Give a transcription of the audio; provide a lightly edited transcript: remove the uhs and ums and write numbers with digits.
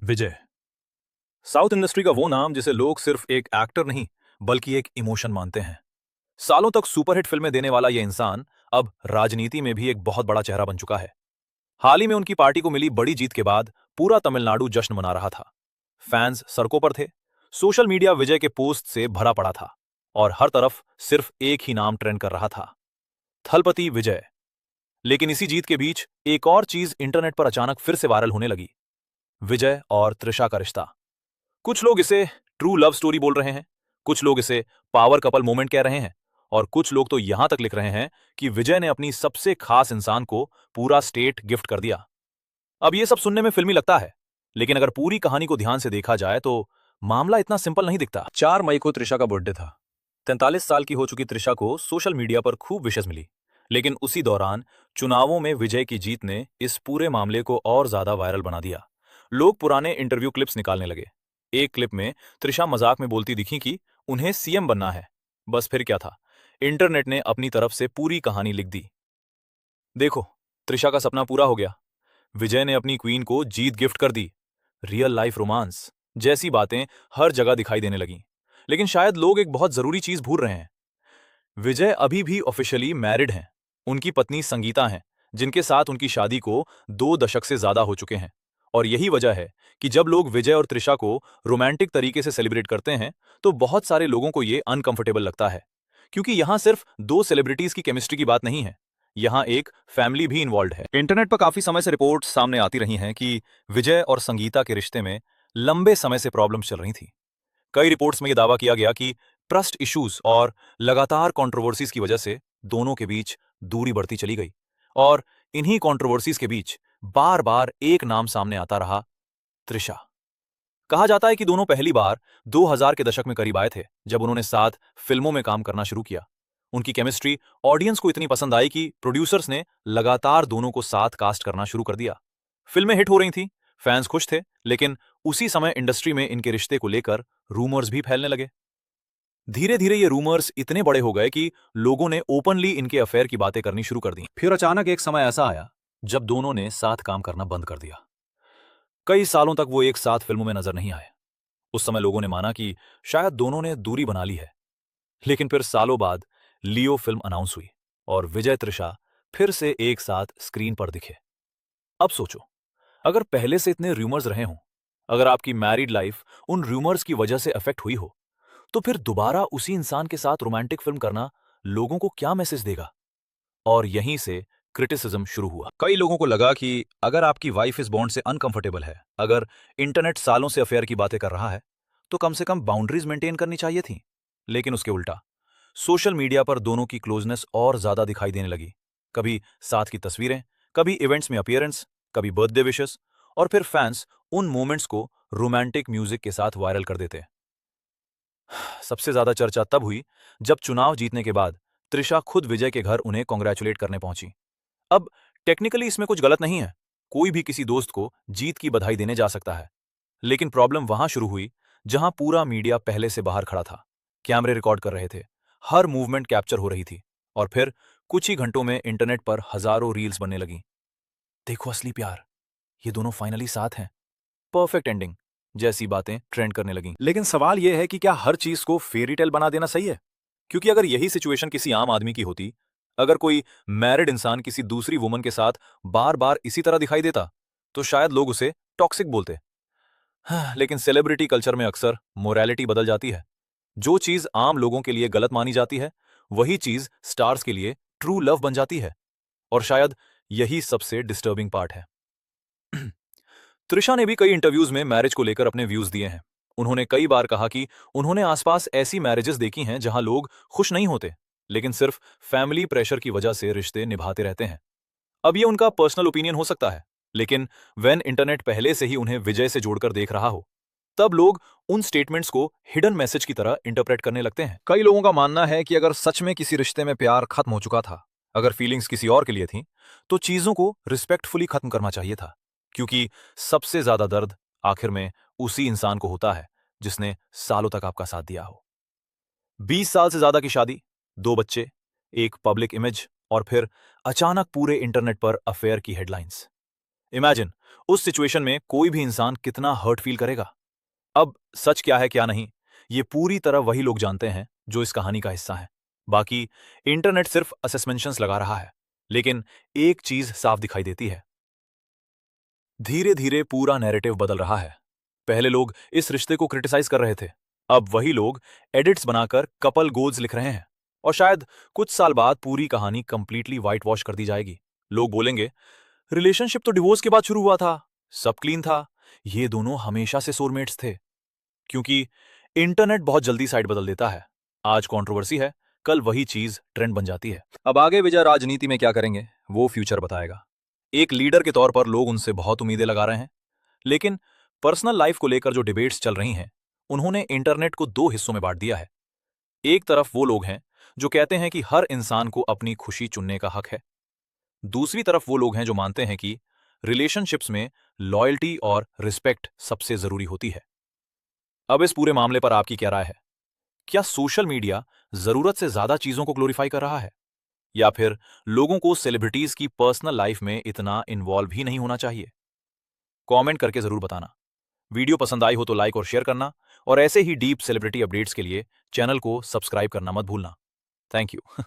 विजय। South industry का वो नाम जिसे लोग सिर्फ एक एक्टर नहीं बल्कि एक इमोशन मानते हैं। सालों तक सुपरहिट फिल्में देने वाला ये इंसान अब राजनीति में भी एक बहुत बड़ा चेहरा बन चुका है। हाल ही में उनकी पार्टी को मिली बड़ी जीत के बाद पूरा तमिलनाडु जश्न मना रहा था। फैंस सड़कों पर थे। सोशल मीडिया विजय के पोस्ट से भरा पड़ा था और हर तरफ सिर्फ एक ही नाम ट्रेंड कर रहा था, थलपति विजय। लेकिन इसी जीत के बीच एक और चीज इंटरनेट पर अचानक फिर से वायरल होने लगी, विजय और त्रिशा का रिश्ता। कुछ लोग इसे ट्रू लव स्टोरी बोल रहे हैं, कुछ लोग इसे पावर कपल मोमेंट कह रहे हैं और कुछ लोग तो यहां तक लिख रहे हैं कि विजय ने अपनी सबसे खास इंसान को पूरा स्टेट गिफ्ट कर दिया। अब यह सब सुनने में फिल्मी लगता है, लेकिन अगर पूरी कहानी को ध्यान से देखा जाए तो मामला इतना सिंपल नहीं दिखता। 4 मई को त्रिशा का बर्थडे था। 43 साल की हो चुकी त्रिशा को सोशल मीडिया पर खूब विशेस मिली, लेकिन उसी दौरान चुनावों में विजय की जीत ने इस पूरे मामले को और ज्यादा वायरल बना दिया। लोग पुराने इंटरव्यू क्लिप्स निकालने लगे। एक क्लिप में त्रिशा मजाक में बोलती दिखी कि उन्हें सीएम बनना है। बस फिर क्या था, इंटरनेट ने अपनी तरफ से पूरी कहानी लिख दी। देखो, त्रिशा का सपना पूरा हो गया, विजय ने अपनी क्वीन को जीत गिफ्ट कर दी। रियल लाइफ रोमांस जैसी बातें हर जगह दिखाई देने लगीं। लेकिन शायद लोग एक बहुत जरूरी चीज भूल रहे हैं। विजय अभी भी ऑफिशियली मैरिड हैं। उनकी पत्नी संगीता हैं, जिनके साथ उनकी शादी को 2 दशक से ज्यादा हो चुके हैं। और यही वजह है कि जब लोग विजय और त्रिशा को रोमांटिक तरीके से सेलिब्रेट करते हैं तो बहुत सारे लोगों को ये अनकंफर्टेबल लगता है, क्योंकि यहां सिर्फ 2 सेलिब्रिटीज की केमिस्ट्री की बात नहीं है, यहां एक फैमिली भी इन्वॉल्व है। इंटरनेट पर काफी समय से रिपोर्ट सामने आती रही हैं कि विजय और संगीता के रिश्ते में लंबे समय से प्रॉब्लम चल रही थी। कई रिपोर्ट्स में यह दावा किया गया कि ट्रस्ट इश्यूज और लगातार कंट्रोवर्सीज की वजह से दोनों के बीच दूरी बढ़ती चली गई। और इन्हीं कंट्रोवर्सीज के बीच बार बार एक नाम सामने आता रहा, त्रिशा। कहा जाता है कि दोनों पहली बार 2000 के दशक में करीब आए थे, जब उन्होंने साथ फिल्मों में काम करना शुरू किया। उनकी केमिस्ट्री ऑडियंस को इतनी पसंद आई कि प्रोड्यूसर्स ने लगातार दोनों को साथ कास्ट करना शुरू कर दिया। फिल्में हिट हो रही थीं, फैंस खुश थे, लेकिन उसी समय इंडस्ट्री में इनके रिश्ते को लेकर रूमर्स भी फैलने लगे। धीरे धीरे ये रूमर्स इतने बड़े हो गए कि लोगों ने ओपनली इनके अफेयर की बातें करनी शुरू कर दी। फिर अचानक एक समय ऐसा आया जब दोनों ने साथ काम करना बंद कर दिया। कई सालों तक वो एक साथ फिल्मों में नजर नहीं आए। उस समय लोगों ने माना कि शायद दोनों ने दूरी बना ली है। लेकिन फिर सालों बाद लियो फिल्म अनाउंस हुई और विजय त्रिशा फिर से एक साथ स्क्रीन पर दिखे। अब सोचो, अगर पहले से इतने रूमर्स रहे हों, अगर आपकी मैरिड लाइफ उन रूमर्स की वजह से अफेक्ट हुई हो, तो फिर दोबारा उसी इंसान के साथ रोमांटिक फिल्म करना लोगों को क्या मैसेज देगा? और यहीं से क्रिटिसिज्म शुरू हुआ। कई लोगों को लगा कि अगर आपकी वाइफ इस बॉन्ड से अनकंफर्टेबल है, अगर इंटरनेट सालों से अफेयर की बातें कर रहा है, तो कम से कम बाउंड्रीज मेंटेन करनी चाहिए थी। लेकिन उसके उल्टा सोशल मीडिया पर दोनों की क्लोजनेस और ज्यादा दिखाई देने लगी। कभी साथ की तस्वीरें, कभी इवेंट्स में अपीयरेंस, कभी बर्थडे विशेस, और फिर फैंस उन मोमेंट्स को रोमांटिक म्यूजिक के साथ वायरल कर देते। सबसे ज्यादा चर्चा तब हुई जब चुनाव जीतने के बाद त्रिशा खुद विजय के घर उन्हें कॉन्ग्रेचुलेट करने पहुंची। अब टेक्निकली इसमें कुछ गलत नहीं है, कोई भी किसी दोस्त को जीत की बधाई देने जा सकता है। लेकिन प्रॉब्लम वहां शुरू हुई जहां पूरा मीडिया पहले से बाहर खड़ा था। कैमरे रिकॉर्ड कर रहे थे, हर मूवमेंट कैप्चर हो रही थी, और फिर कुछ ही घंटों में इंटरनेट पर हजारों रील्स बनने लगी। देखो असली प्यार, ये दोनों फाइनली साथ हैं, परफेक्ट एंडिंग जैसी बातें ट्रेंड करने लगी। लेकिन सवाल यह है कि क्या हर चीज को फेरी टेल बना देना सही है? क्योंकि अगर यही सिचुएशन किसी आम आदमी की होती, अगर कोई मैरिड इंसान किसी दूसरी वुमन के साथ बार बार इसी तरह दिखाई देता, तो शायद लोग उसे टॉक्सिक बोलते। हाँ, लेकिन सेलिब्रिटी कल्चर में अक्सर मोरालिटी बदल जाती है। जो चीज आम लोगों के लिए गलत मानी जाती है, वही चीज स्टार्स के लिए ट्रू लव बन जाती है। और शायद यही सबसे डिस्टर्बिंग पार्ट है। त्रिशा ने भी कई इंटरव्यूज में मैरिज को लेकर अपने व्यूज दिए हैं। उन्होंने कई बार कहा कि उन्होंने आसपास ऐसी मैरिजेस देखी हैं जहां लोग खुश नहीं होते, लेकिन सिर्फ फैमिली प्रेशर की वजह से रिश्ते निभाते रहते हैं। अब ये उनका पर्सनल ओपिनियन हो सकता है, लेकिन वेन इंटरनेट पहले से ही उन्हें विजय से जोड़कर देख रहा हो, तब लोग उन स्टेटमेंट्स को हिडन मैसेज की तरह इंटरप्रेट करने लगते हैं। कई लोगों का मानना है कि अगर सच में किसी रिश्ते में प्यार खत्म हो चुका था, अगर फीलिंग्स किसी और के लिए थी, तो चीजों को रिस्पेक्टफुली खत्म करना चाहिए था, क्योंकि सबसे ज्यादा दर्द आखिर में उसी इंसान को होता है जिसने सालों तक आपका साथ दिया हो। 20 साल से ज्यादा की शादी, 2 बच्चे, एक पब्लिक इमेज, और फिर अचानक पूरे इंटरनेट पर अफेयर की हेडलाइंस। इमेजिन उस सिचुएशन में कोई भी इंसान कितना हर्ट फील करेगा। अब सच क्या है क्या नहीं, ये पूरी तरह वही लोग जानते हैं जो इस कहानी का हिस्सा है। बाकी इंटरनेट सिर्फ असेसमेंशंस लगा रहा है, लेकिन एक चीज साफ दिखाई देती है। धीरे धीरे पूरा नैरेटिव बदल रहा है। पहले लोग इस रिश्ते को क्रिटिसाइज कर रहे थे, अब वही लोग एडिट्स बनाकर कपल गोल्स लिख रहे हैं। और शायद कुछ साल बाद पूरी कहानी कंप्लीटली वाइट वॉश कर दी जाएगी। लोग बोलेंगे, रिलेशनशिप तो डिवोर्स के बाद शुरू हुआ था, सब क्लीन था, ये दोनों हमेशा से सोलमेट्स थे। क्योंकि इंटरनेट बहुत जल्दी साइड बदल देता है। आज कंट्रोवर्सी है, कल वही चीज ट्रेंड बन जाती है। अब आगे विजय राजनीति में क्या करेंगे वो फ्यूचर बताएगा। एक लीडर के तौर पर लोग उनसे बहुत उम्मीदें लगा रहे हैं, लेकिन पर्सनल लाइफ को लेकर जो डिबेट्स चल रही हैं, उन्होंने इंटरनेट को दो हिस्सों में बांट दिया है। एक तरफ वो लोग हैं जो कहते हैं कि हर इंसान को अपनी खुशी चुनने का हक है। दूसरी तरफ वो लोग हैं जो मानते हैं कि रिलेशनशिप्स में लॉयल्टी और रिस्पेक्ट सबसे जरूरी होती है। अब इस पूरे मामले पर आपकी क्या राय है? क्या सोशल मीडिया जरूरत से ज्यादा चीजों को ग्लोरीफाई कर रहा है, या फिर लोगों को सेलिब्रिटीज की पर्सनल लाइफ में इतना इन्वॉल्व ही नहीं होना चाहिए? कमेंट करके जरूर बताना। वीडियो पसंद आई हो तो लाइक और शेयर करना, और ऐसे ही डीप सेलिब्रिटी अपडेट्स के लिए चैनल को सब्सक्राइब करना मत भूलना। Thank you.